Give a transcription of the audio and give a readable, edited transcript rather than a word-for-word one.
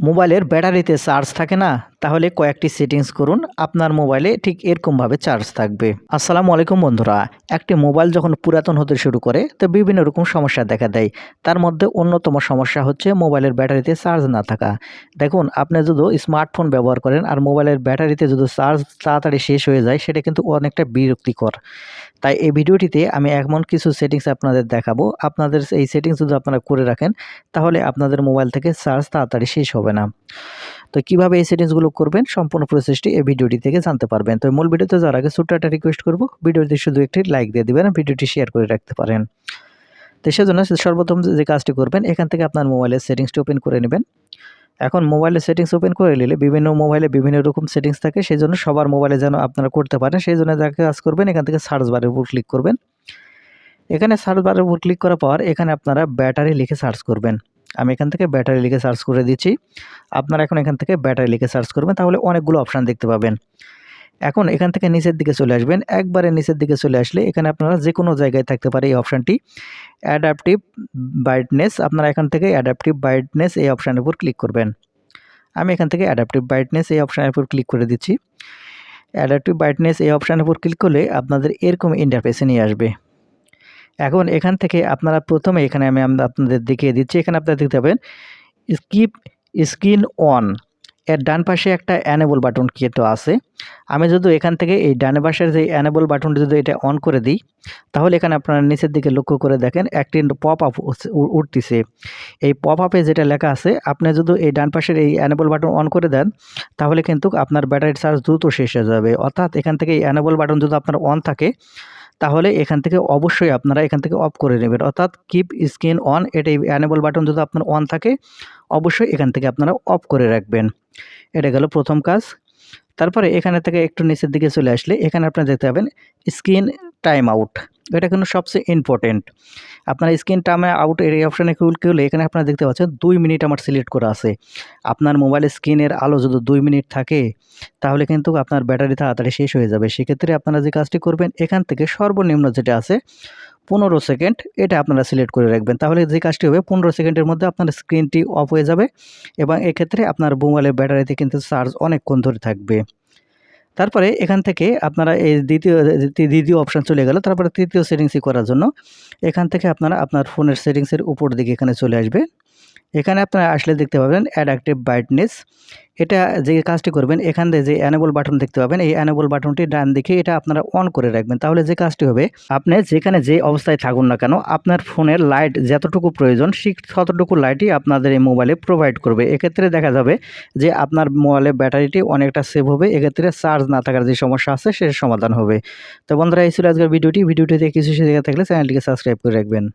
মোবাইলের ব্যাটারিতে চার্জ থাকে না, তাহলে কয়েকটি সেটিংস করুন, আপনার মোবাইলে ঠিক এরকমভাবে চার্জ থাকবে। আসসালামু আলাইকুম বন্ধুরা। একটি মোবাইল যখন পুরাতন হতে শুরু করে তো বিভিন্ন রকম সমস্যা দেখা দেয়। তার মধ্যে অন্যতম সমস্যা হচ্ছে মোবাইলের ব্যাটারিতে চার্জ না থাকা। দেখুন, আপনি যদি স্মার্টফোন ব্যবহার করেন আর মোবাইলের ব্যাটারিতে যদি চার্জ তাড়াতাড়ি শেষ হয়ে যায়, সেটা কিন্তু অনেকটা বিরক্তিকর। তাই এই ভিডিওটিতে আমি এমন কিছু সেটিংস আপনাদের দেখাবো। আপনাদের এই সেটিংস যদি আপনারা করে রাখেন, তাহলে আপনাদের মোবাইল থেকে চার্জ তাড়াতাড়ি শেষ হবে না। তো কিভাবে এই সেটিংসগুলো করবেন, সম্পূর্ণ প্রসেসটি এই ভিডিওটি থেকে জানতে পারবেন। তো মূল ভিডিওতে যাওয়ার আগে ছোট্ট একটা রিকোয়েস্ট করব, ভিডিওতে শুধু একটি লাইক দিয়ে দিবেন, ভিডিওটি শেয়ার করে রাখতে পারেন। তো সেজন্য সর্বপ্রথম যে কাজটি করবেন, এখান থেকে আপনার মোবাইলের সেটিংসটি ওপেন করে নেবেন। এখন মোবাইলের সেটিংস ওপেন করে নিলে বিভিন্ন মোবাইলে বিভিন্ন রকম সেটিংস থাকে, সেজন্য সবার মোবাইলে যেন আপনারা করতে পারেন, সেজন্য যা কাজ করবেন, এখান থেকে সার্চ বারের উপর ক্লিক করবেন। এখানে সার্চ বারের উপর ক্লিক করার পর এখানে আপনারা ব্যাটারি লিখে সার্চ করবেন। আমি এখান থেকে ব্যাটারি লিখে সার্চ করে দিচ্ছি। আপনারা এখন এখান থেকে ব্যাটারি লিখে সার্চ করবেন, তাহলে অনেকগুলো অপশান দেখতে পাবেন। এখন এখান থেকে নিচের দিকে চলে আসবেন। একবারে নিচের দিকে চলে আসলে এখানে আপনারা যে কোনো জায়গায় থাকতে পারে এই অপশানটি অ্যাডাপটিভ ব্রাইটনেস। আপনারা এখান থেকে অ্যাডাপটিভ ব্রাইটনেস এই অপশানের উপর ক্লিক করবেন। আমি এখান থেকে অ্যাডাপটিভ ব্রাইটনেস এই অপশানের উপর ক্লিক করে দিচ্ছি। অ্যাডাপটিভ ব্রাইটনেস এই অপশানের উপর ক্লিক করলে আপনাদের এরকম ইন্টারফেসে নিয়ে আসবে। এখন এখান থেকে আপনারা প্রথমে এখানে আমি আপনাদের দেখিয়ে দিচ্ছি। এখানে আপনারা দেখতে পাবেন স্কিপ স্ক্রিন অন, এর ডান পাশে একটা এনেবল বাটন কিন্তু আছে। আমি যদি এখান থেকে এই ডান পাশের যে এনেবল বাটনটি যদি এটা অন করে দিই, তাহলে এখানে আপনারা নিচের দিকে লক্ষ্য করে দেখেন একটি পপ আপ উঠতেছে। এই পপ আপে যেটা লেখা আছে, আপনি যদি এই ডান পাশের এই এনেবল বাটন অন করে দেন, তাহলে কিন্তু আপনার ব্যাটারি চার্জ দ্রুত শেষ হয়ে যাবে। অর্থাৎ এখান থেকে এই এনেবল বাটন যদি আপনার অন থাকে, তাহলে এখান থেকে অবশ্যই আপনারা এখান থেকে অফ করে নেবেন। অর্থাৎ কিপ স্ক্রিন অন, এটা এনেবল বাটন যদি আপনার অন থাকে, অবশ্যই এখান থেকে আপনারা অফ করে রাখবেন। এটা গেল প্রথম কাজ। তারপরে এখানে থেকে একটু নিচের দিকে চলে আসলে এখানে আপনারা দেখতে পাবেন স্ক্রিন টাইম আউট। এটা কিন্তু সবচেয়ে ইম্পর্টেন্ট। আপনার স্ক্রিন টাইম আউট এর এই অপশানে ক্লিক করলে এখানে আপনারা দেখতে পাচ্ছেন 2 মিনিট আমার সিলেক্ট করা আছে। আপনার মোবাইলের স্ক্রিনের আলো যদি 2 মিনিট থাকে, তাহলে কিন্তু আপনার ব্যাটারি তাড়াতাড়ি শেষ হয়ে যাবে। সেক্ষেত্রে আপনারা যে কাজটি করবেন, এখান থেকে সর্বনিম্ন যেটা আছে 15 সেকেন্ড, এটা আপনারা সিলেক্ট করে রাখবেন। তাহলে যে কাজটি হবে 15 সেকেন্ডের মধ্যে আপনার স্ক্রিনটি অফ হয়ে যাবে এবং এক্ষেত্রে আপনার মোবাইলের ব্যাটারিতে কিন্তু চার্জ অনেকক্ষণ ধরে থাকবে। তারপরে এখান থেকে আপনারা এই দ্বিতীয় অপশান চলে গেল। তারপরে তৃতীয় সেটিংসই করার জন্য এখান থেকে আপনারা আপনার ফোনের সেটিংসের উপর দিকে এখানে চলে আসবে। এখানে আপনারা আসলে দেখতে পাবেন অ্যাডাপটিভ ব্রাইটনেস। এটা যে কাজটি করবেন, এখান থেকে যে এনেবল বাটন দেখতে পাবেন, এই এনেবল বাটনটি ডান দিকে এটা আপনারা অন করে রাখবেন। তাহলে যে কাজটি হবে, আপনি যেখানে যে অবস্থায় থাকুন না কেন, আপনার ফোনের লাইট যতটুকু প্রয়োজন ঠিক ততটুকু লাইটই আপনাদের এই মোবাইলে প্রোভাইড করবে। এক্ষেত্রে দেখা যাবে যে আপনার মোবাইলের ব্যাটারিটি অনেকটা সেভ হবে। এক্ষেত্রে চার্জ না থাকার যে সমস্যা আছে সেটার সমাধান হবে। তো বন্ধুরা, এই ছিল আজকের ভিডিওটিতে কিছু শিখে থাকলে চ্যানেলটিকে সাবস্ক্রাইব করে রাখবেন।